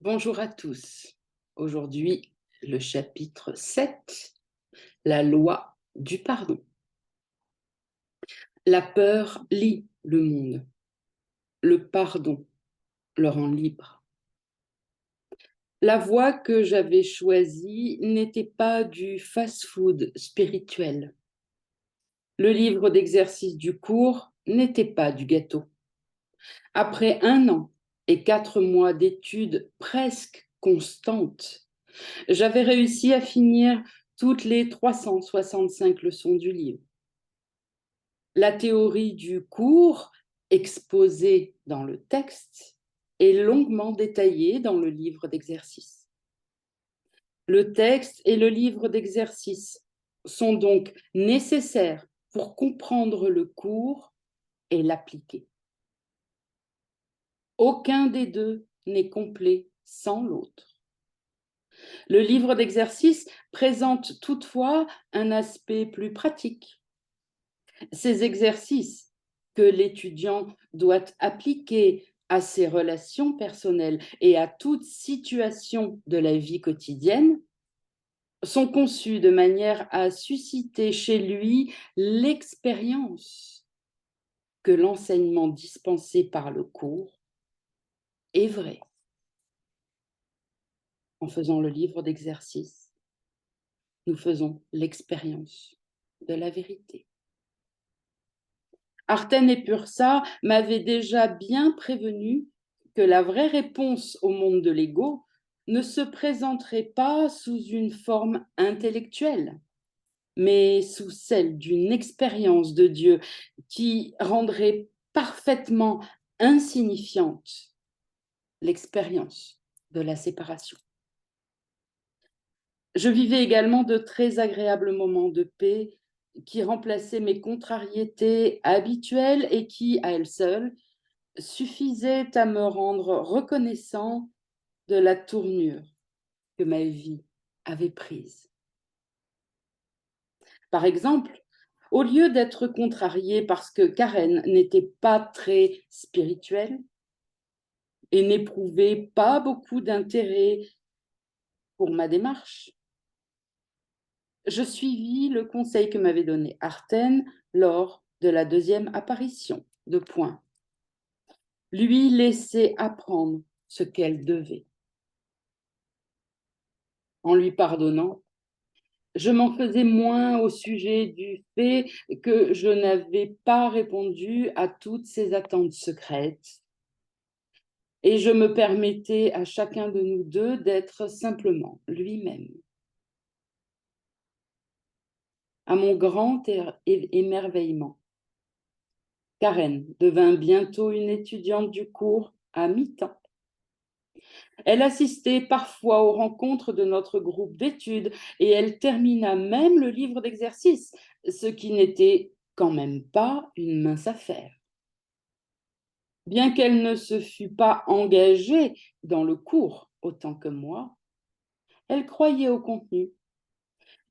Bonjour à tous. Aujourd'hui, le chapitre 7, la loi du pardon. La peur lie le monde. Le pardon le rend libre. La voie que j'avais choisie n'était pas du fast-food spirituel. Le livre d'exercice du cours n'était pas du gâteau. Après 1 an et 4 mois d'études presque constantes, j'avais réussi à finir toutes les 365 leçons du livre. La théorie du cours, exposée dans le texte, est longuement détaillée dans le livre d'exercice. Le texte et le livre d'exercice sont donc nécessaires pour comprendre le cours et l'appliquer. Aucun des deux n'est complet sans l'autre. Le livre d'exercice présente toutefois un aspect plus pratique. Ces exercices que l'étudiant doit appliquer à ses relations personnelles et à toute situation de la vie quotidienne sont conçus de manière à susciter chez lui l'expérience que l'enseignement dispensé par le cours est vrai. En faisant le livre d'exercice, nous faisons l'expérience de la vérité. Arten et Pursa m'avaient déjà bien prévenu que la vraie réponse au monde de l'ego ne se présenterait pas sous une forme intellectuelle, mais sous celle d'une expérience de Dieu qui rendrait parfaitement insignifiante l'expérience de la séparation. Je vivais également de très agréables moments de paix qui remplaçaient mes contrariétés habituelles et qui, à elles seules, suffisaient à me rendre reconnaissant de la tournure que ma vie avait prise. Par exemple, au lieu d'être contrariée parce que Karen n'était pas très spirituelle et n'éprouvait pas beaucoup d'intérêt pour ma démarche, je suivis le conseil que m'avait donné Arten lors de la deuxième apparition de Point. Lui laisser apprendre ce qu'elle devait. En lui pardonnant, je m'en faisais moins au sujet du fait que je n'avais pas répondu à toutes ses attentes secrètes et je me permettais à chacun de nous deux d'être simplement lui-même. À mon grand émerveillement, Karen devint bientôt une étudiante du cours à mi-temps. Elle assistait parfois aux rencontres de notre groupe d'études et elle termina même le livre d'exercice, ce qui n'était quand même pas une mince affaire. Bien qu'elle ne se fût pas engagée dans le cours autant que moi, elle croyait au contenu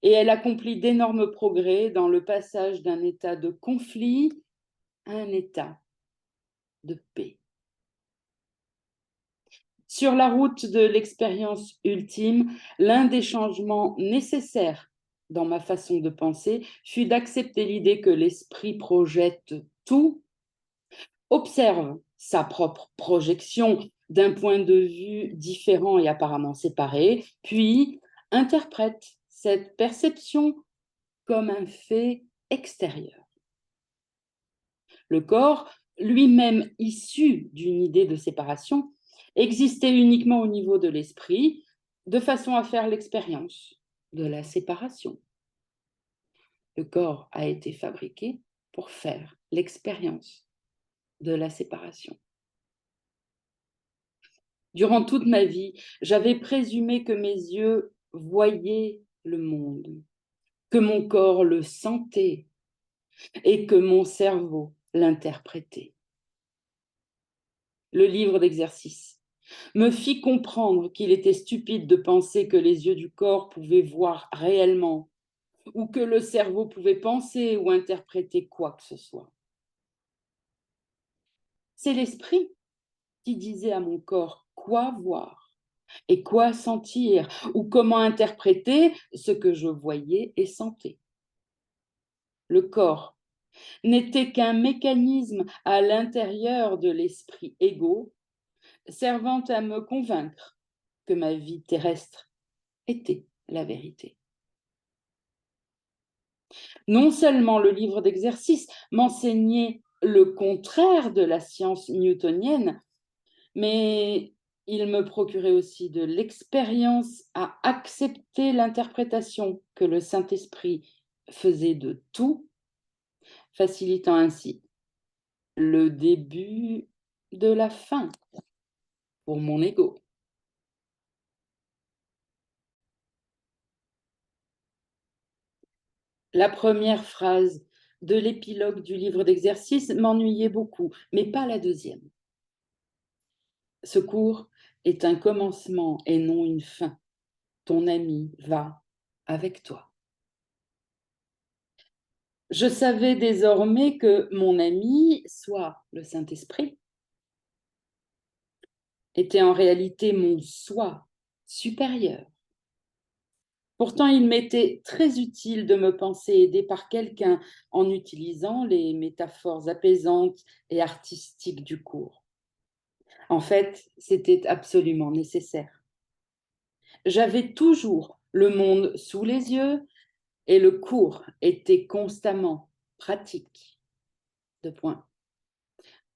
et elle accomplit d'énormes progrès dans le passage d'un état de conflit à un état de paix. Sur la route de l'expérience ultime, l'un des changements nécessaires dans ma façon de penser fut d'accepter l'idée que l'esprit projette tout, observe sa propre projection d'un point de vue différent et apparemment séparé, puis interprète cette perception comme un fait extérieur. Le corps, lui-même issu d'une idée de séparation, existait uniquement au niveau de l'esprit, de façon à faire l'expérience de la séparation. Le corps a été fabriqué pour faire l'expérience de la séparation. Durant toute ma vie, j'avais présumé que mes yeux voyaient le monde, que mon corps le sentait et que mon cerveau l'interprétait. Le livre d'exercice me fit comprendre qu'il était stupide de penser que les yeux du corps pouvaient voir réellement ou que le cerveau pouvait penser ou interpréter quoi que ce soit. C'est l'esprit qui disait à mon corps quoi voir Et quoi sentir ou comment interpréter ce que je voyais et sentais. Le corps n'était qu'un mécanisme à l'intérieur de l'esprit égo, servant à me convaincre que ma vie terrestre était la vérité. Non seulement le livre d'exercices m'enseignait le contraire de la science newtonienne, mais il me procurait aussi de l'expérience à accepter l'interprétation que le Saint-Esprit faisait de tout, facilitant ainsi le début de la fin pour mon ego. La première phrase de l'épilogue du livre d'exercices m'ennuyait beaucoup, mais pas la deuxième. Ce cours est un commencement et non une fin. Ton ami va avec toi. Je savais désormais que mon ami, soit le Saint-Esprit, était en réalité mon soi supérieur. Pourtant, il m'était très utile de me penser aidée par quelqu'un en utilisant les métaphores apaisantes et artistiques du cours. En fait, c'était absolument nécessaire. J'avais toujours le monde sous les yeux et le cours était constamment pratique. Deux points.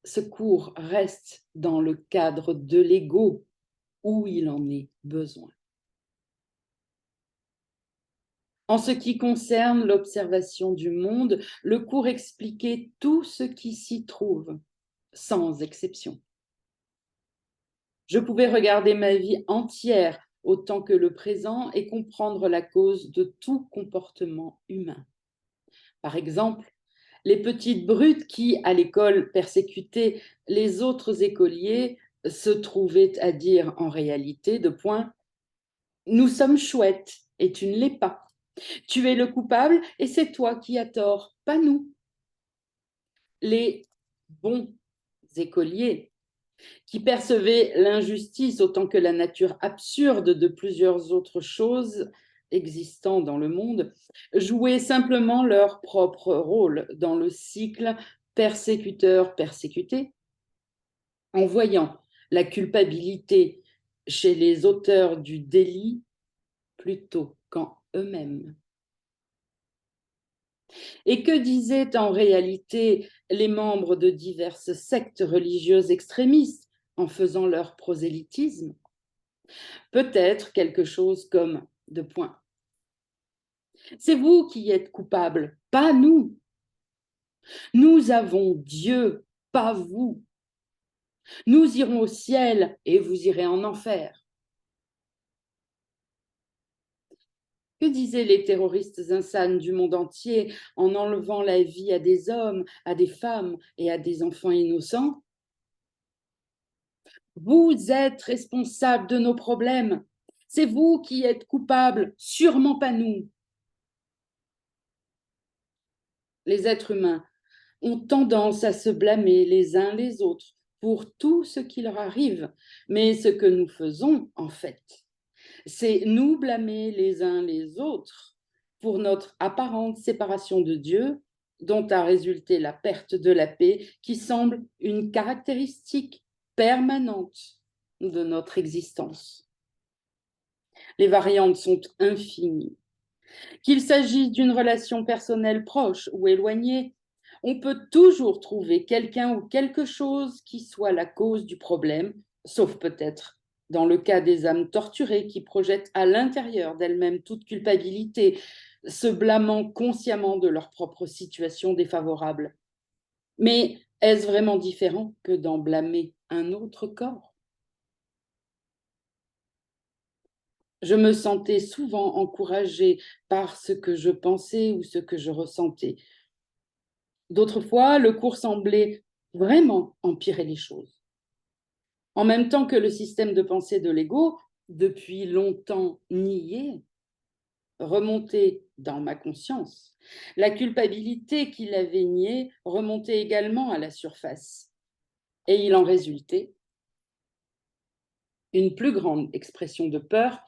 Ce cours reste dans le cadre de l'ego où il en est besoin. En ce qui concerne l'observation du monde, le cours expliquait tout ce qui s'y trouve, sans exception. Je pouvais regarder ma vie entière autant que le présent et comprendre la cause de tout comportement humain. Par exemple, les petites brutes qui, à l'école, persécutaient les autres écoliers se trouvaient à dire en réalité, deux points, nous sommes chouettes et tu ne l'es pas. Tu es le coupable et c'est toi qui as tort, pas nous. Les bons écoliers qui percevaient l'injustice autant que la nature absurde de plusieurs autres choses existant dans le monde, jouaient simplement leur propre rôle dans le cycle persécuteur-persécuté, en voyant la culpabilité chez les auteurs du délit plutôt qu'en eux-mêmes. Et que disaient en réalité les membres de diverses sectes religieuses extrémistes en faisant leur prosélytisme? Peut-être quelque chose comme deux points. C'est vous qui êtes coupables, pas nous. Nous avons Dieu, pas vous. Nous irons au ciel et vous irez en enfer. Que disaient les terroristes insanes du monde entier en enlevant la vie à des hommes, à des femmes et à des enfants innocents? Vous êtes responsable de nos problèmes. C'est vous qui êtes coupables, sûrement pas nous. Les êtres humains ont tendance à se blâmer les uns les autres pour tout ce qui leur arrive. Mais ce que nous faisons, en fait, c'est nous blâmer les uns les autres pour notre apparente séparation de Dieu, dont a résulté la perte de la paix, qui semble une caractéristique permanente de notre existence. Les variantes sont infinies. Qu'il s'agisse d'une relation personnelle proche ou éloignée, on peut toujours trouver quelqu'un ou quelque chose qui soit la cause du problème, sauf peut-être dans le cas des âmes torturées qui projettent à l'intérieur d'elles-mêmes toute culpabilité, se blâmant consciemment de leur propre situation défavorable. Mais est-ce vraiment différent que d'en blâmer un autre corps? Je me sentais souvent encouragée par ce que je pensais ou ce que je ressentais. D'autres fois, le cours semblait vraiment empirer les choses. En même temps que le système de pensée de l'ego, depuis longtemps nié, remontait dans ma conscience. La culpabilité qu'il avait niée remontait également à la surface. Et il en résultait une plus grande expression de peur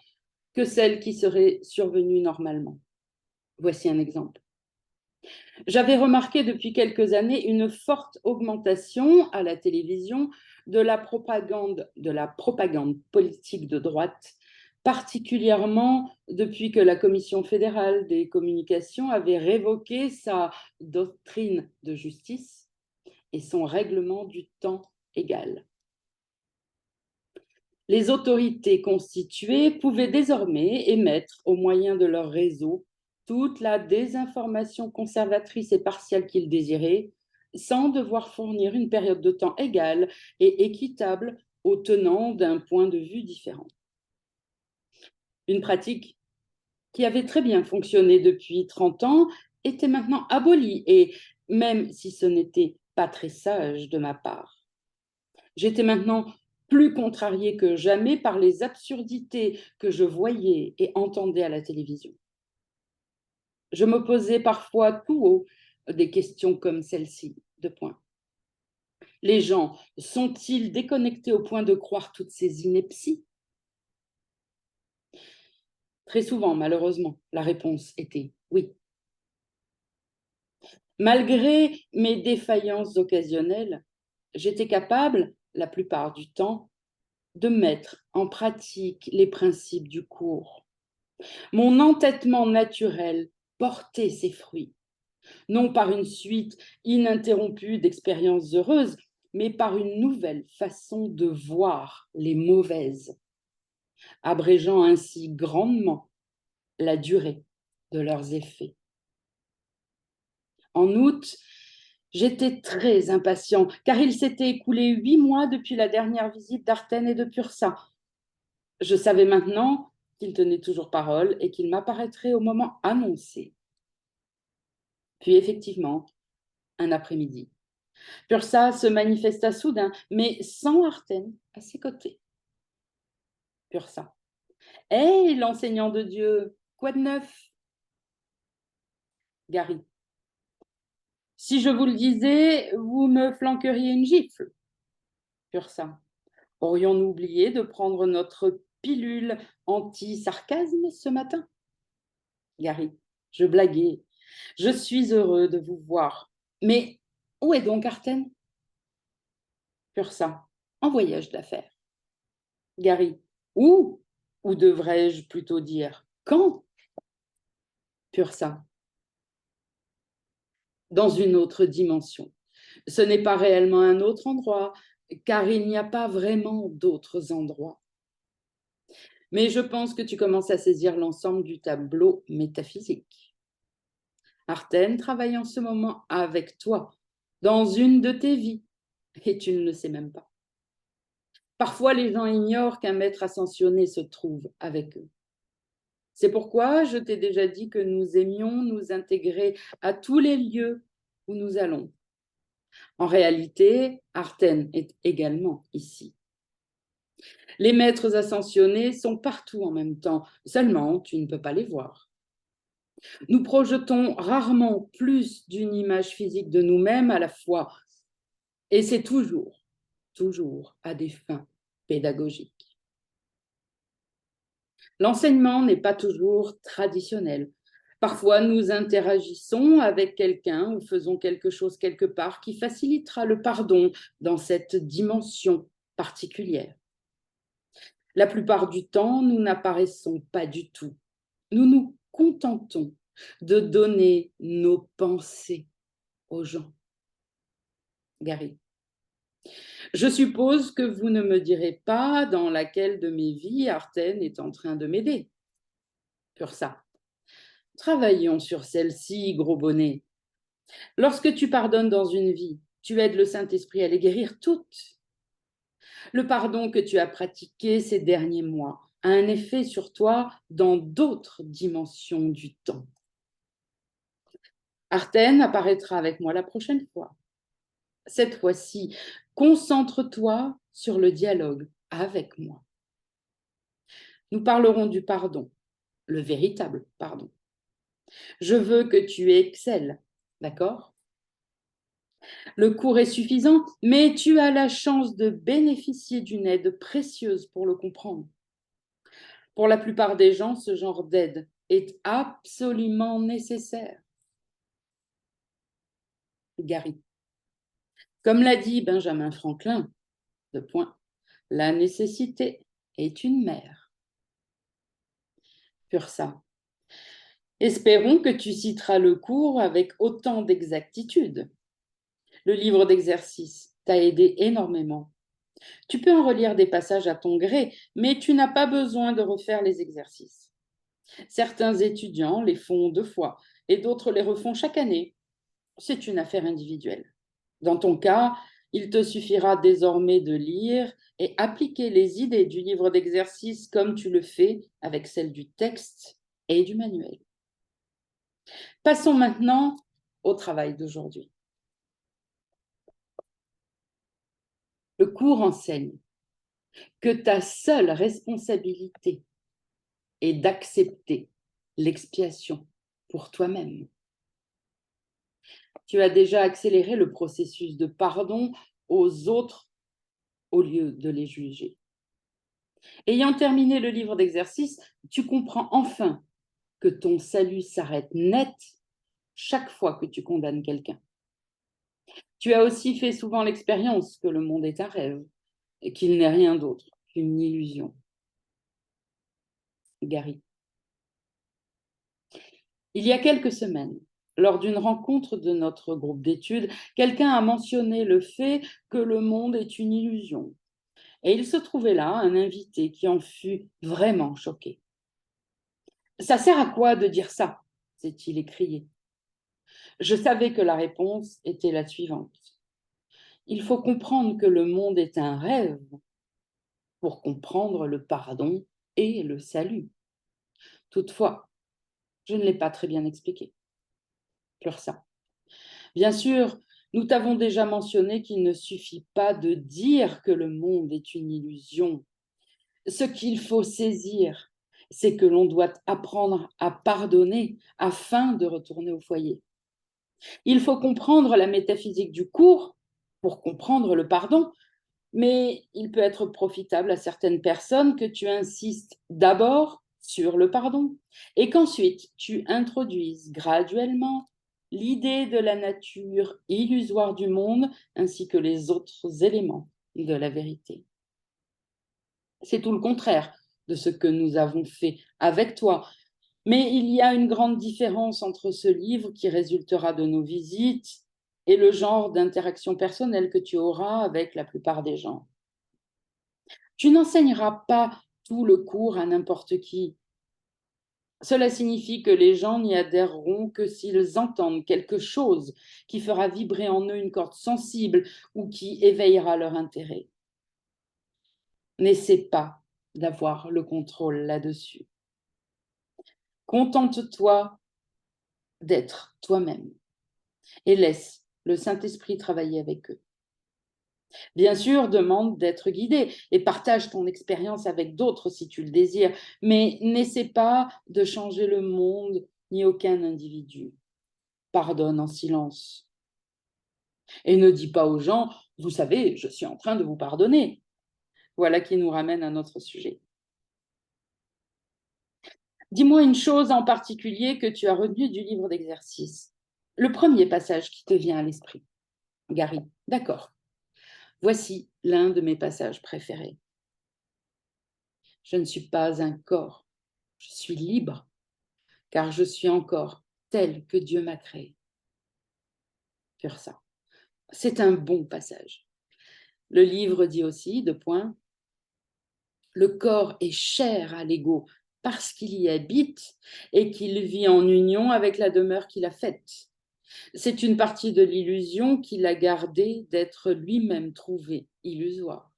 que celle qui serait survenue normalement. Voici un exemple. J'avais remarqué depuis quelques années une forte augmentation à la télévision de la propagande politique de droite, particulièrement depuis que la Commission fédérale des communications avait révoqué sa doctrine de justice et son règlement du temps égal. Les autorités constituées pouvaient désormais émettre, au moyen de leur réseau, toute la désinformation conservatrice et partielle qu'ils désiraient, sans devoir fournir une période de temps égale et équitable aux tenants d'un point de vue différent. Une pratique qui avait très bien fonctionné depuis 30 ans était maintenant abolie, et même si ce n'était pas très sage de ma part. J'étais maintenant plus contrariée que jamais par les absurdités que je voyais et entendais à la télévision. Je me posais parfois tout haut des questions comme celle-ci, deux points. Les gens sont-ils déconnectés au point de croire toutes ces inepties? Très souvent, malheureusement, la réponse était oui. Malgré mes défaillances occasionnelles, j'étais capable, la plupart du temps, de mettre en pratique les principes du cours. Mon entêtement naturel portait ses fruits, non par une suite ininterrompue d'expériences heureuses, mais par une nouvelle façon de voir les mauvaises, abrégeant ainsi grandement la durée de leurs effets. En août, j'étais très impatient, car il s'était écoulé 8 mois depuis la dernière visite d'Artène et de Pursa. Je savais maintenant qu'il tenait toujours parole et qu'il m'apparaîtrait au moment annoncé. Puis effectivement, un après-midi, Pursa se manifesta soudain, mais sans Artène à ses côtés. Pursa. « Hé, l'enseignant de Dieu, quoi de neuf ?» Gary. « Si je vous le disais, vous me flanqueriez une gifle. » Pursa. « Aurions-nous oublié de prendre notre pilule anti-sarcasme ce matin ?» Gary. « Je blaguais. Je suis heureux de vous voir. Mais où est donc Artène ?» Pursa. « En voyage d'affaires. » Gary. « Où ? Ou devrais-je plutôt dire quand ?» Pursa. « Dans une autre dimension. Ce n'est pas réellement un autre endroit, car il n'y a pas vraiment d'autres endroits. Mais je pense que tu commences à saisir l'ensemble du tableau métaphysique. Artène travaille en ce moment avec toi, dans une de tes vies, et tu ne le sais même pas. Parfois, les gens ignorent qu'un maître ascensionné se trouve avec eux. C'est pourquoi je t'ai déjà dit que nous aimions nous intégrer à tous les lieux où nous allons. En réalité, Artène est également ici. Les maîtres ascensionnés sont partout en même temps, seulement tu ne peux pas les voir. Nous projetons rarement plus d'une image physique de nous-mêmes à la fois, et c'est toujours à des fins pédagogiques. L'enseignement n'est pas toujours traditionnel. Parfois, nous interagissons avec quelqu'un ou faisons quelque chose quelque part qui facilitera le pardon dans cette dimension particulière. La plupart du temps, nous n'apparaissons pas du tout. Nous nous contentons de donner nos pensées aux gens. Gary. Je suppose que vous ne me direz pas dans laquelle de mes vies Artène est en train de m'aider. Pursa. Travaillons sur celle-ci, gros bonnet. Lorsque tu pardonnes dans une vie, tu aides le Saint-Esprit à les guérir toutes. Le pardon que tu as pratiqué ces derniers mois a un effet sur toi dans d'autres dimensions du temps. Artène apparaîtra avec moi la prochaine fois. Cette fois-ci, concentre-toi sur le dialogue avec moi. Nous parlerons du pardon, le véritable pardon. Je veux que tu excelles, d'accord ? Le cours est suffisant, mais tu as la chance de bénéficier d'une aide précieuse pour le comprendre. Pour la plupart des gens, ce genre d'aide est absolument nécessaire. Gary. Comme l'a dit Benjamin Franklin, deux points, la nécessité est une mère. Pursa. Espérons que tu citeras le cours avec autant d'exactitude. Le livre d'exercice t'a aidé énormément. Tu peux en relire des passages à ton gré, mais tu n'as pas besoin de refaire les exercices. Certains étudiants les font 2 fois et d'autres les refont chaque année. C'est une affaire individuelle. Dans ton cas, il te suffira désormais de lire et appliquer les idées du livre d'exercice comme tu le fais avec celles du texte et du manuel. Passons maintenant au travail d'aujourd'hui. Le cours enseigne que ta seule responsabilité est d'accepter l'expiation pour toi-même. Tu as déjà accéléré le processus de pardon aux autres au lieu de les juger. Ayant terminé le livre d'exercice, tu comprends enfin que ton salut s'arrête net chaque fois que tu condamnes quelqu'un. Tu as aussi fait souvent l'expérience que le monde est un rêve et qu'il n'est rien d'autre qu'une illusion. Gary. Il y a quelques semaines, lors d'une rencontre de notre groupe d'études, quelqu'un a mentionné le fait que le monde est une illusion. Et il se trouvait là un invité qui en fut vraiment choqué. Ça sert à quoi de dire ça s'est-il écrié. Je savais que la réponse était la suivante. Il faut comprendre que le monde est un rêve pour comprendre le pardon et le salut. Toutefois, je ne l'ai pas très bien expliqué. Sur ça. Bien sûr, nous t'avons déjà mentionné qu'il ne suffit pas de dire que le monde est une illusion. Ce qu'il faut saisir, c'est que l'on doit apprendre à pardonner afin de retourner au foyer. Il faut comprendre la métaphysique du cours pour comprendre le pardon, mais il peut être profitable à certaines personnes que tu insistes d'abord sur le pardon et qu'ensuite tu introduises graduellement l'idée de la nature illusoire du monde ainsi que les autres éléments de la vérité. C'est tout le contraire de ce que nous avons fait avec toi. Mais il y a une grande différence entre ce livre qui résultera de nos visites et le genre d'interaction personnelle que tu auras avec la plupart des gens. Tu n'enseigneras pas tout le cours à n'importe qui. Cela signifie que les gens n'y adhéreront que s'ils entendent quelque chose qui fera vibrer en eux une corde sensible ou qui éveillera leur intérêt. N'essaie pas d'avoir le contrôle là-dessus. Contente-toi d'être toi-même et laisse le Saint-Esprit travailler avec eux. Bien sûr, demande d'être guidé et partage ton expérience avec d'autres si tu le désires, mais n'essaie pas de changer le monde ni aucun individu. Pardonne en silence. Et ne dis pas aux gens, vous savez, je suis en train de vous pardonner. Voilà qui nous ramène à notre sujet. Dis-moi une chose en particulier que tu as retenue du livre d'exercice. Le premier passage qui te vient à l'esprit. Gary, d'accord. Voici l'un de mes passages préférés. Je ne suis pas un corps, je suis libre, car je suis encore tel que Dieu m'a créé. Sur ça. C'est un bon passage. Le livre dit aussi, deux points, le corps est cher à l'ego parce qu'il y habite et qu'il vit en union avec la demeure qu'il a faite. C'est une partie de l'illusion qu'il a gardée d'être lui-même trouvé illusoire.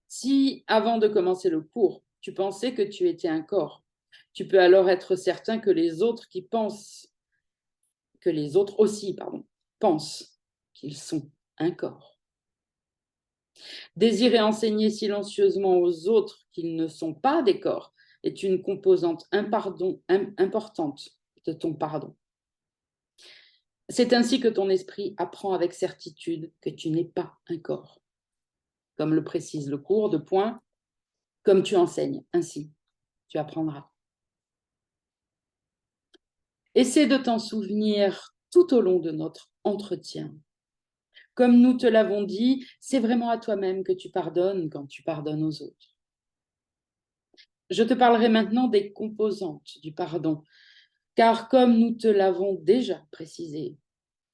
Si, avant de commencer le cours, tu pensais que tu étais un corps, tu peux alors être certain que les autres aussi, pensent qu'ils sont un corps. Désirer enseigner silencieusement aux autres qu'ils ne sont pas des corps est une composante importante de ton pardon. C'est ainsi que ton esprit apprend avec certitude que tu n'es pas un corps. Comme le précise le cours de point, comme tu enseignes, ainsi tu apprendras. Essaie de t'en souvenir tout au long de notre entretien. Comme nous te l'avons dit, c'est vraiment à toi-même que tu pardonnes quand tu pardonnes aux autres. Je te parlerai maintenant des composantes du pardon, car comme nous te l'avons déjà précisé,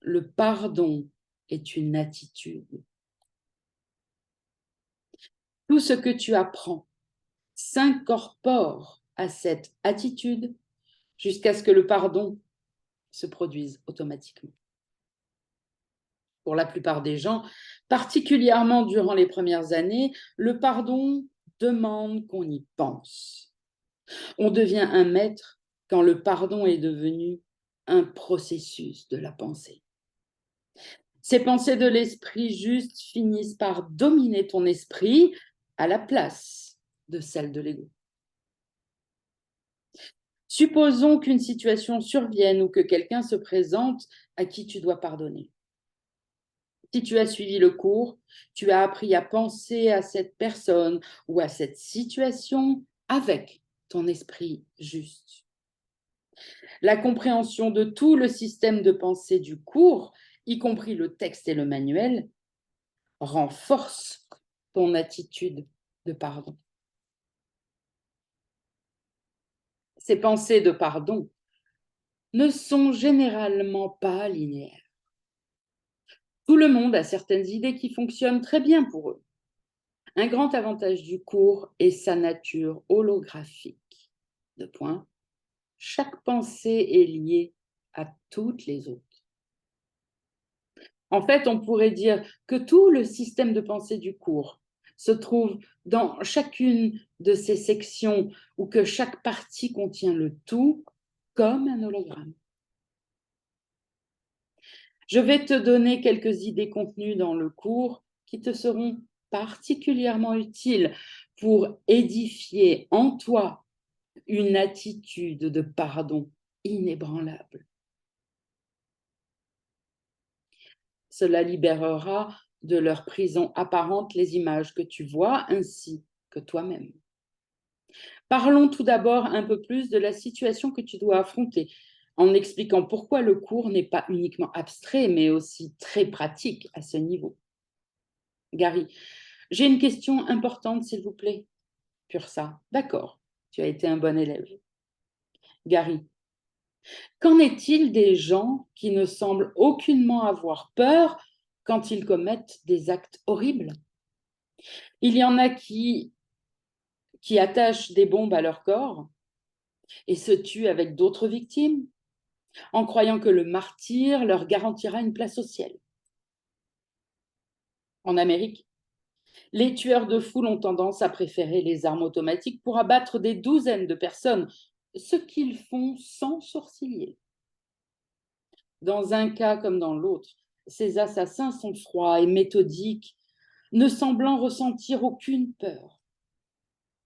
le pardon est une attitude. Tout ce que tu apprends s'incorpore à cette attitude jusqu'à ce que le pardon se produise automatiquement. Pour la plupart des gens, particulièrement durant les premières années, le pardon demande qu'on y pense. On devient un maître quand le pardon est devenu un processus de la pensée. Ces pensées de l'esprit juste finissent par dominer ton esprit à la place de celle de l'ego. Supposons qu'une situation survienne ou que quelqu'un se présente à qui tu dois pardonner. Si tu as suivi le cours, tu as appris à penser à cette personne ou à cette situation avec ton esprit juste. La compréhension de tout le système de pensée du cours, y compris le texte et le manuel, renforce ton attitude de pardon. Ces pensées de pardon ne sont généralement pas linéaires. Tout le monde a certaines idées qui fonctionnent très bien pour eux. Un grand avantage du cours est sa nature holographique. De point. Chaque pensée est liée à toutes les autres. En fait, on pourrait dire que tout le système de pensée du cours se trouve dans chacune de ces sections ou que chaque partie contient le tout comme un hologramme. Je vais te donner quelques idées contenues dans le cours qui te seront particulièrement utiles pour édifier en toi une attitude de pardon inébranlable. Cela libérera de leur prison apparente les images que tu vois ainsi que toi-même. Parlons tout d'abord un peu plus de la situation que tu dois affronter, en expliquant pourquoi le cours n'est pas uniquement abstrait, mais aussi très pratique à ce niveau. Gary, j'ai une question importante, s'il vous plaît. Pursa, d'accord, tu as été un bon élève. Gary, qu'en est-il des gens qui ne semblent aucunement avoir peur quand ils commettent des actes horribles? Il y en a qui attachent des bombes à leur corps et se tuent avec d'autres victimes en croyant que le martyre leur garantira une place au ciel. En Amérique, les tueurs de foule ont tendance à préférer les armes automatiques pour abattre des douzaines de personnes, ce qu'ils font sans sourciller. Dans un cas comme dans l'autre, ces assassins sont froids et méthodiques, ne semblant ressentir aucune peur,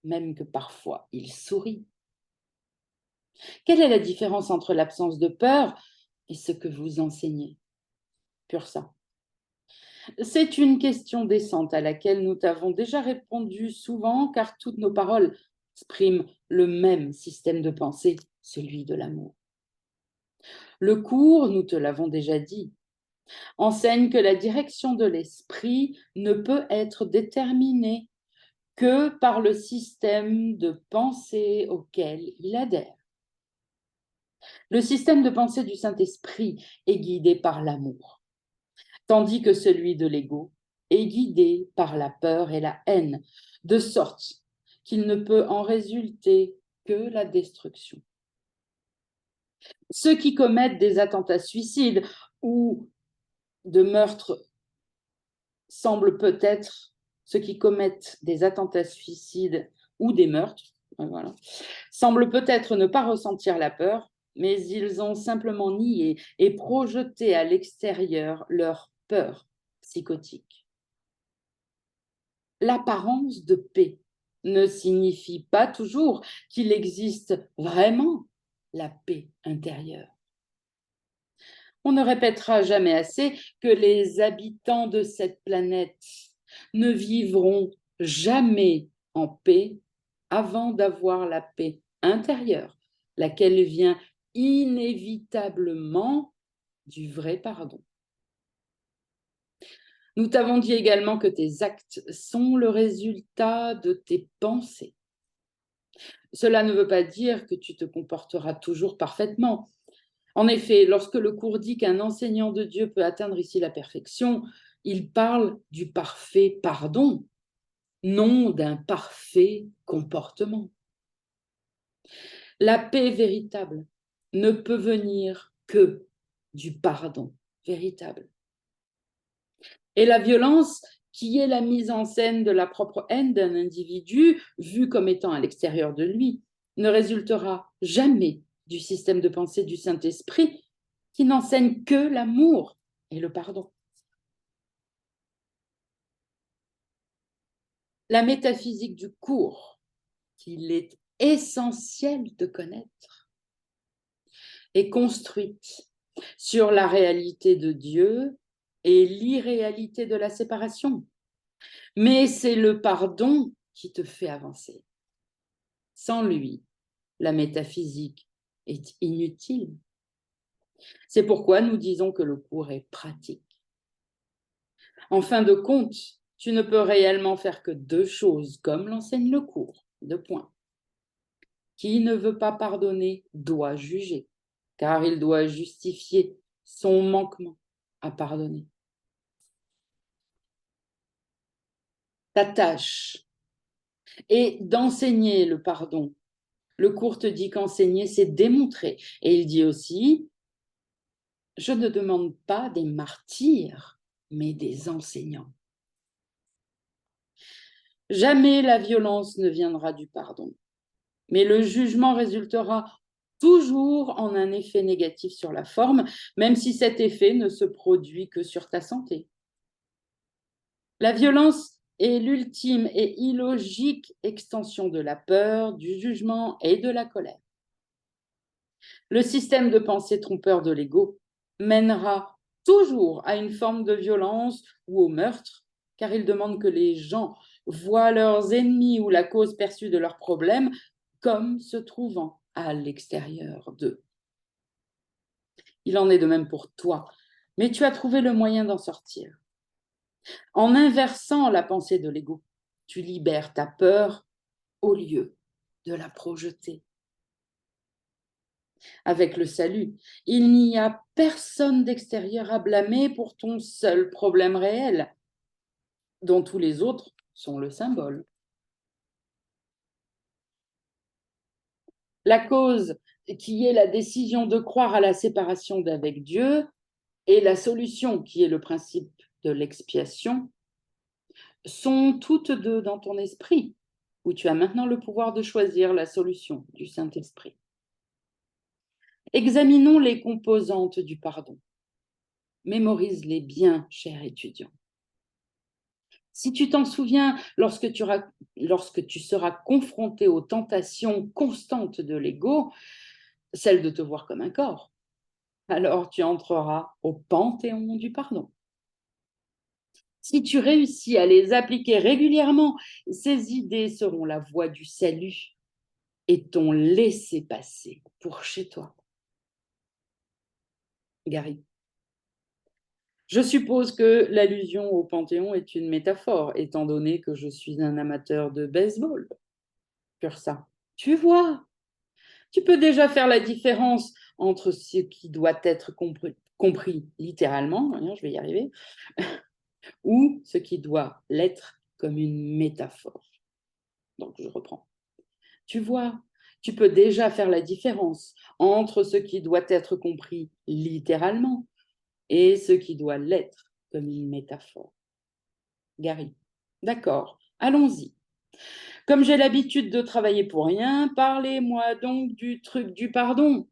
même que parfois ils sourient. Quelle est la différence entre l'absence de peur et ce que vous enseignez? Pursa. C'est une question décente à laquelle nous t'avons déjà répondu souvent, car toutes nos paroles expriment le même système de pensée, celui de l'amour. Le cours, nous te l'avons déjà dit, enseigne que la direction de l'esprit ne peut être déterminée que par le système de pensée auquel il adhère. Le système de pensée du Saint-Esprit est guidé par l'amour, tandis que celui de l'ego est guidé par la peur et la haine, de sorte qu'il ne peut en résulter que la destruction. Ceux qui commettent des attentats suicides ou de meurtres semblent peut-être, ceux qui commettent des attentats suicides ou des meurtres, voilà, semblent peut-être ne pas ressentir la peur, mais ils ont simplement nié et projeté à l'extérieur leur peur psychotique. L'apparence de paix ne signifie pas toujours qu'il existe vraiment la paix intérieure. On ne répétera jamais assez que les habitants de cette planète ne vivront jamais en paix avant d'avoir la paix intérieure, laquelle vient inévitablement du vrai pardon. Nous t'avons dit également que tes actes sont le résultat de tes pensées. Cela ne veut pas dire que tu te comporteras toujours parfaitement. En effet, lorsque le cours dit qu'un enseignant de Dieu peut atteindre ici la perfection, il parle du parfait pardon, non d'un parfait comportement. La paix véritable ne peut venir que du pardon véritable. Et la violence, qui est la mise en scène de la propre haine d'un individu, vu comme étant à l'extérieur de lui, ne résultera jamais du système de pensée du Saint-Esprit qui n'enseigne que l'amour et le pardon. La métaphysique du cours, qu'il est essentiel de connaître, est construite sur la réalité de Dieu et l'irréalité de la séparation. Mais c'est le pardon qui te fait avancer. Sans lui, la métaphysique est inutile. C'est pourquoi nous disons que le cours est pratique. En fin de compte, tu ne peux réellement faire que deux choses, comme l'enseigne le cours. Deux points. Qui ne veut pas pardonner doit juger, car il doit justifier son manquement à pardonner. Ta tâche est d'enseigner le pardon. Le cours te dit qu'enseigner, c'est démontrer. Et il dit aussi, je ne demande pas des martyrs, mais des enseignants. Jamais la violence ne viendra du pardon, mais le jugement résultera toujours en un effet négatif sur la forme, même si cet effet ne se produit que sur ta santé. La violence est l'ultime et illogique extension de la peur, du jugement et de la colère. Le système de pensée trompeur de l'ego mènera toujours à une forme de violence ou au meurtre, car il demande que les gens voient leurs ennemis ou la cause perçue de leurs problèmes comme se trouvant à l'extérieur d'eux. Il en est de même pour toi, mais tu as trouvé le moyen d'en sortir. En inversant la pensée de l'ego, tu libères ta peur au lieu de la projeter. Avec le salut, il n'y a personne d'extérieur à blâmer pour ton seul problème réel, dont tous les autres sont le symbole. La cause, qui est la décision de croire à la séparation d'avec Dieu, et la solution, qui est le principe de l'expiation, sont toutes deux dans ton esprit, où tu as maintenant le pouvoir de choisir la solution du Saint-Esprit. Examinons les composantes du pardon. Mémorise-les bien, cher étudiant. Si tu t'en souviens, lorsque tu seras confronté aux tentations constantes de l'ego, celle de te voir comme un corps, alors tu entreras au panthéon du pardon. Si tu réussis à les appliquer régulièrement, ces idées seront la voie du salut et ton laissez-passer pour chez toi. Gary. Je suppose que l'allusion au Panthéon est une métaphore, étant donné que je suis un amateur de baseball. Sur ça. Tu vois, tu peux déjà faire la différence entre ce qui doit être compris littéralement, je vais y arriver, ou ce qui doit l'être comme une métaphore. Donc, je reprends. Tu vois, tu peux déjà faire la différence entre ce qui doit être compris littéralement et ce qui doit l'être comme une métaphore. Gary. D'accord, allons-y. Comme j'ai l'habitude de travailler pour rien, parlez-moi donc du truc du pardon.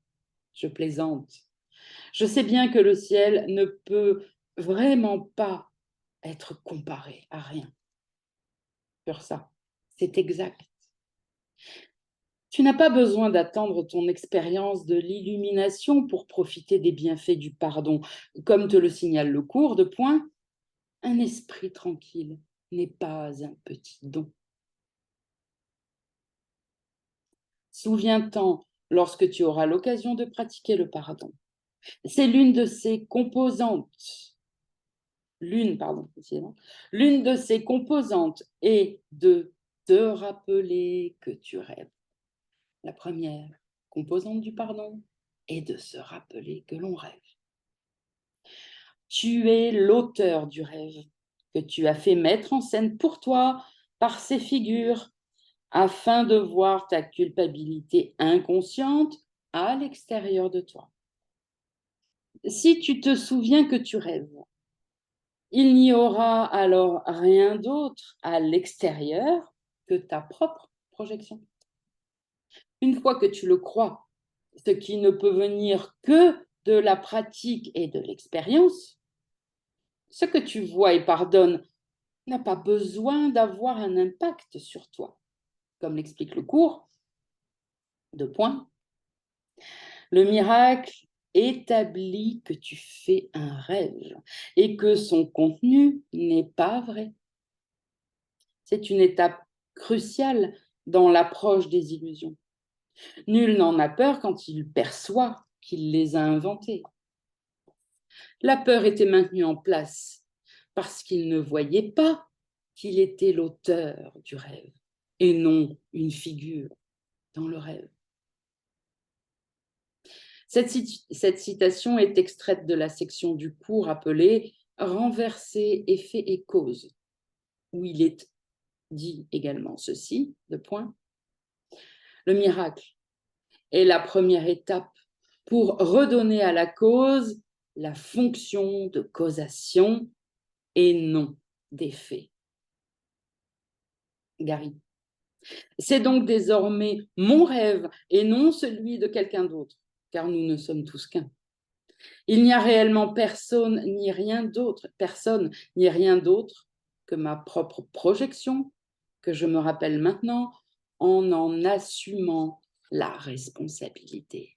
Je plaisante. Je sais bien que le ciel ne peut vraiment pas être comparé à rien. Sur ça, c'est exact. Tu n'as pas besoin d'attendre ton expérience de l'illumination pour profiter des bienfaits du pardon. Comme te le signale le cours, de point, un esprit tranquille n'est pas un petit don. Souviens-t'en lorsque tu auras l'occasion de pratiquer le pardon. C'est l'une de ses composantes. L'une de ses composantes est de te rappeler que tu rêves. La première composante du pardon est de se rappeler que l'on rêve. Tu es l'auteur du rêve que tu as fait mettre en scène pour toi par ces figures afin de voir ta culpabilité inconsciente à l'extérieur de toi. Si tu te souviens que tu rêves, il n'y aura alors rien d'autre à l'extérieur que ta propre projection. Une fois que tu le crois, ce qui ne peut venir que de la pratique et de l'expérience, ce que tu vois et pardonnes n'a pas besoin d'avoir un impact sur toi. Comme l'explique le cours, deux points. Le miracle établit que tu fais un rêve et que son contenu n'est pas vrai. C'est une étape cruciale dans l'approche des illusions. Nul n'en a peur quand il perçoit qu'il les a inventées. La peur était maintenue en place parce qu'il ne voyait pas qu'il était l'auteur du rêve et non une figure dans le rêve. Cette citation est extraite de la section du cours appelée « Renverser effet et cause », où il est dit également ceci, deux points. Le miracle est la première étape pour redonner à la cause la fonction de causation et non d'effet. Gary. C'est donc désormais mon rêve et non celui de quelqu'un d'autre, car nous ne sommes tous qu'un. Il n'y a réellement personne ni rien d'autre que ma propre projection, que je me rappelle maintenant en assumant la responsabilité.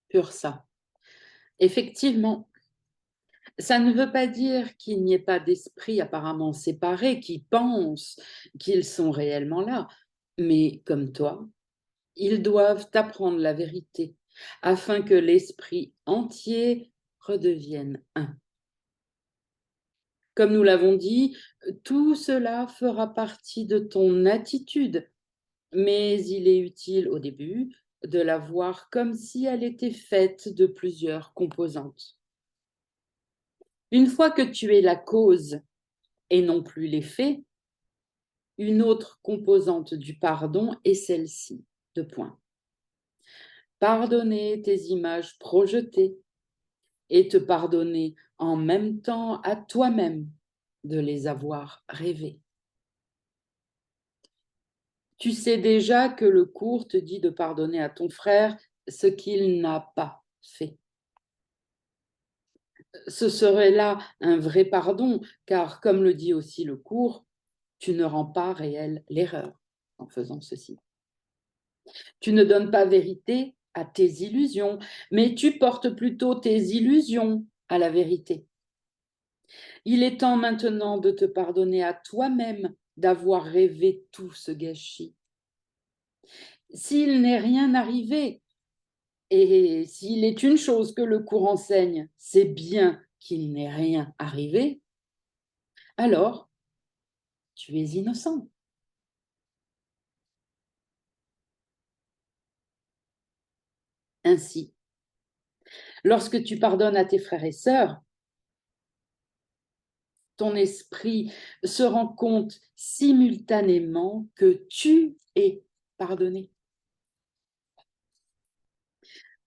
Pur ça. Effectivement, ça ne veut pas dire qu'il n'y ait pas d'esprits apparemment séparés qui pensent qu'ils sont réellement là, mais comme toi, ils doivent apprendre la vérité afin que l'esprit entier redevienne un. Comme nous l'avons dit, tout cela fera partie de ton attitude, mais il est utile au début de la voir comme si elle était faite de plusieurs composantes. Une fois que tu es la cause et non plus l'effet, une autre composante du pardon est celle-ci, deux points. Pardonner tes images projetées et te pardonner en même temps à toi-même de les avoir rêvées. Tu sais déjà que le cours te dit de pardonner à ton frère ce qu'il n'a pas fait. Ce serait là un vrai pardon, car comme le dit aussi le cours, tu ne rends pas réelle l'erreur en faisant ceci. Tu ne donnes pas vérité à tes illusions, mais tu portes plutôt tes illusions à la vérité. Il est temps maintenant de te pardonner à toi-même d'avoir rêvé tout ce gâchis. S'il n'est rien arrivé, et s'il est une chose que le cours enseigne, c'est bien qu'il n'est rien arrivé, alors tu es innocent. Ainsi, lorsque tu pardonnes à tes frères et sœurs, ton esprit se rend compte simultanément que tu es pardonné.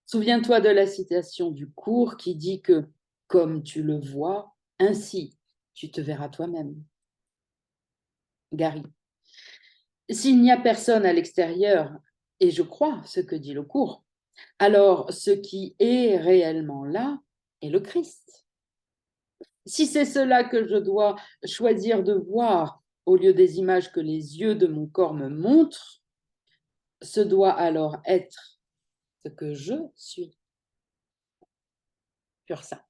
Souviens-toi de la citation du cours qui dit que, comme tu le vois, ainsi tu te verras toi-même. Gary. S'il n'y a personne à l'extérieur, et je crois ce que dit le cours, alors ce qui est réellement là est le Christ. Si c'est cela que je dois choisir de voir, au lieu des images que les yeux de mon corps me montrent, ce doit alors être ce que je suis. Pur ça.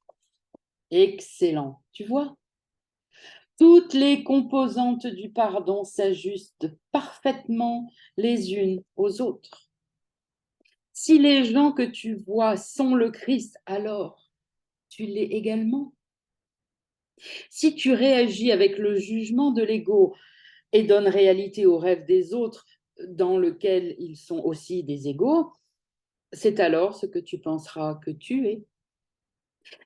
Excellent. Tu vois, toutes les composantes du pardon s'ajustent parfaitement les unes aux autres. Si les gens que tu vois sont le Christ, alors tu l'es également. Si tu réagis avec le jugement de l'ego et donnes réalité aux rêves des autres dans lequel ils sont aussi des égaux, c'est alors ce que tu penseras que tu es.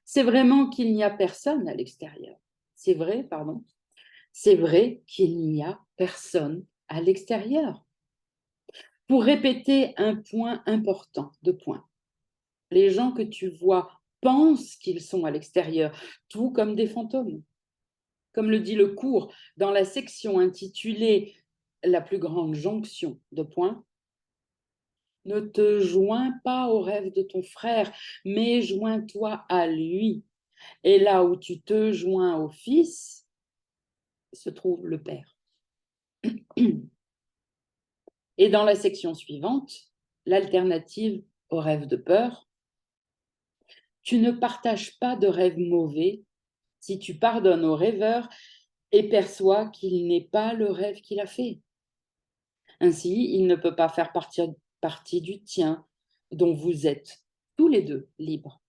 C'est vraiment qu'il n'y a personne à l'extérieur. C'est vrai, pardon. C'est vrai qu'il n'y a personne à l'extérieur. Pour répéter un point important, deux points. Les gens que tu vois pensent qu'ils sont à l'extérieur, tout comme des fantômes. Comme le dit le cours dans la section intitulée La plus grande jonction, deux points. Ne te joins pas au rêve de ton frère, mais joins-toi à lui. Et là où tu te joins au Fils, se trouve le Père. Et dans la section suivante, l'alternative au rêve de peur, tu ne partages pas de rêve mauvais si tu pardonnes au rêveur et perçois qu'il n'est pas le rêve qu'il a fait. Ainsi, il ne peut pas faire partie du tien, dont vous êtes tous les deux libres.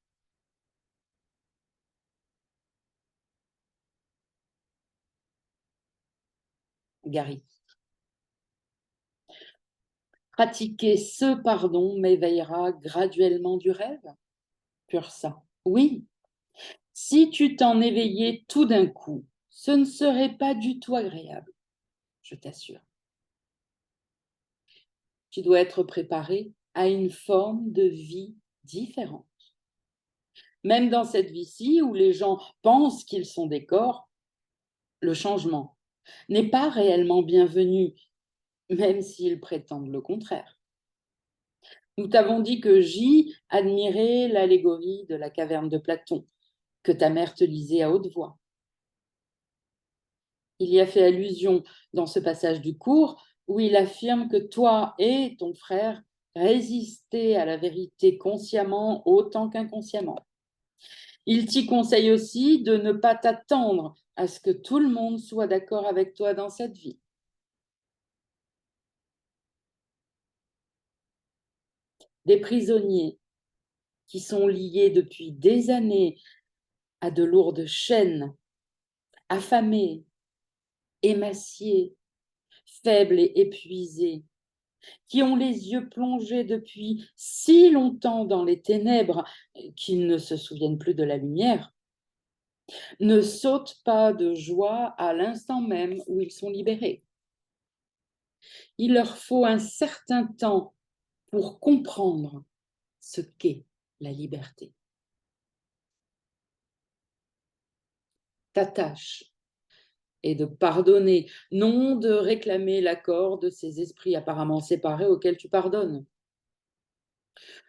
Gary. Pratiquer ce pardon m'éveillera graduellement du rêve. Pur sang. Oui, si tu t'en éveillais tout d'un coup, ce ne serait pas du tout agréable, je t'assure. Tu dois être préparé à une forme de vie différente. Même dans cette vie-ci où les gens pensent qu'ils sont des corps, le changement n'est pas réellement bienvenu, même s'ils prétendent le contraire. Nous t'avons dit que J admirait l'allégorie de la caverne de Platon, que ta mère te lisait à haute voix. Il y a fait allusion dans ce passage du cours où il affirme que toi et ton frère résistez à la vérité consciemment autant qu'inconsciemment. Il t'y conseille aussi de ne pas t'attendre à ce que tout le monde soit d'accord avec toi dans cette vie. Des prisonniers qui sont liés depuis des années à de lourdes chaînes, affamés, émaciés, faibles et épuisés, qui ont les yeux plongés depuis si longtemps dans les ténèbres qu'ils ne se souviennent plus de la lumière, ne sautent pas de joie à l'instant même où ils sont libérés. Il leur faut un certain temps pour comprendre ce qu'est la liberté. Ta tâche est de pardonner, non de réclamer l'accord de ces esprits apparemment séparés auxquels tu pardonnes.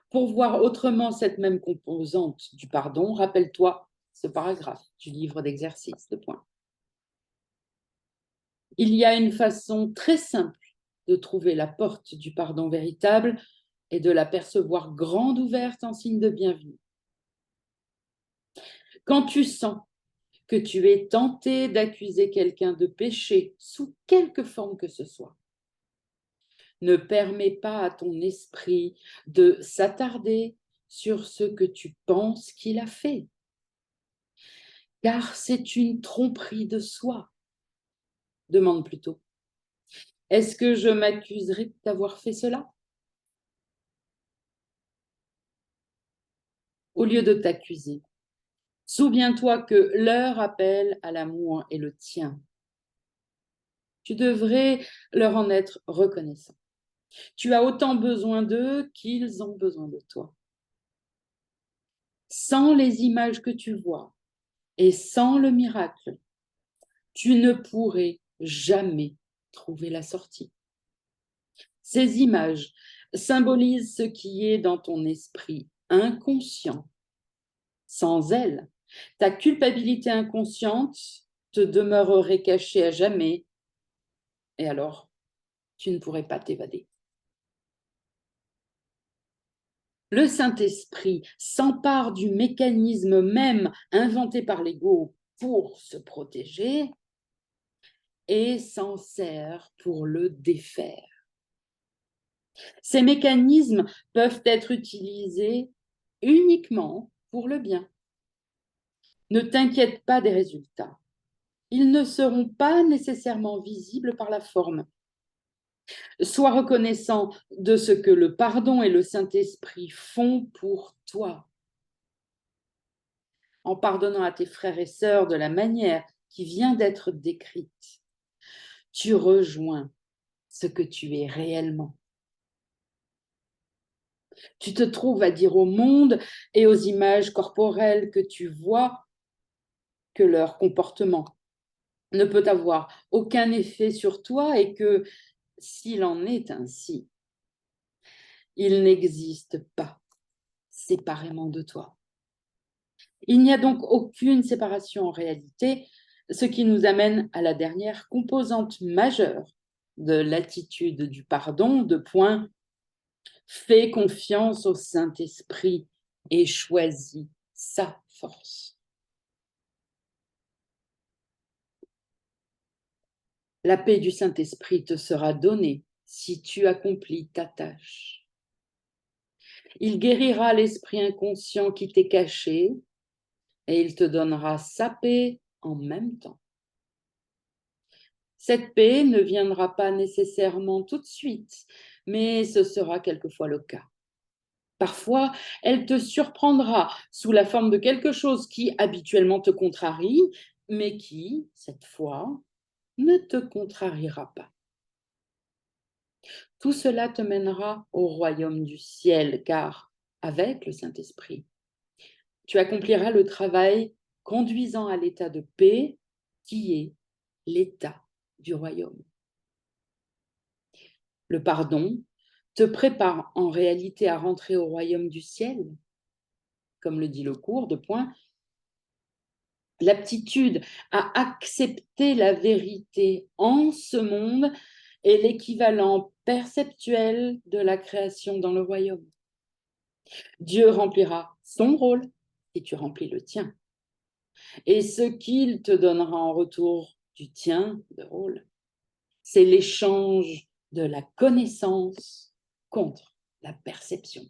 Pour voir autrement cette même composante du pardon, rappelle-toi ce paragraphe du livre d'exercice, de points. Il y a une façon très simple de trouver la porte du pardon véritable et de la percevoir grande ouverte en signe de bienvenue. Quand tu sens que tu es tenté d'accuser quelqu'un de péché sous quelque forme que ce soit, ne permets pas à ton esprit de s'attarder sur ce que tu penses qu'il a fait, car c'est une tromperie de soi. Demande plutôt, est-ce que je m'accuserai d'avoir fait cela? Au lieu de t'accuser, souviens-toi que leur appel à l'amour est le tien. Tu devrais leur en être reconnaissant. Tu as autant besoin d'eux qu'ils ont besoin de toi. Sans les images que tu vois et sans le miracle, tu ne pourrais jamais trouver la sortie. Ces images symbolisent ce qui est dans ton esprit inconscient. Sans elles, ta culpabilité inconsciente te demeurerait cachée à jamais et alors tu ne pourrais pas t'évader. Le Saint-Esprit s'empare du mécanisme même inventé par l'ego pour se protéger et s'en sert pour le défaire. Ces mécanismes peuvent être utilisés uniquement pour le bien. Ne t'inquiète pas des résultats. Ils ne seront pas nécessairement visibles par la forme. Sois reconnaissant de ce que le pardon et le Saint-Esprit font pour toi. En pardonnant à tes frères et sœurs de la manière qui vient d'être décrite, tu rejoins ce que tu es réellement. Tu te trouves à dire au monde et aux images corporelles que tu vois que leur comportement ne peut avoir aucun effet sur toi et que, s'il en est ainsi, il n'existe pas séparément de toi. Il n'y a donc aucune séparation en réalité, ce qui nous amène à la dernière composante majeure de l'attitude du pardon, de point, fais confiance au Saint-Esprit et choisis sa force. La paix du Saint-Esprit te sera donnée si tu accomplis ta tâche. Il guérira l'esprit inconscient qui t'est caché et il te donnera sa paix en même temps. Cette paix ne viendra pas nécessairement tout de suite, mais ce sera quelquefois le cas. Parfois, elle te surprendra sous la forme de quelque chose qui habituellement te contrarie, mais qui, cette fois, ne te contrariera pas. Tout cela te mènera au royaume du ciel, car, avec le Saint-Esprit, tu accompliras le travail conduisant à l'état de paix qui est l'état du royaume. Le pardon te prépare en réalité à rentrer au royaume du ciel. Comme le dit le cours de point, l'aptitude à accepter la vérité en ce monde est l'équivalent perceptuel de la création dans le royaume. Dieu remplira son rôle et tu remplis le tien. Et ce qu'il te donnera en retour du tien de rôle, c'est l'échange de la connaissance contre la perception.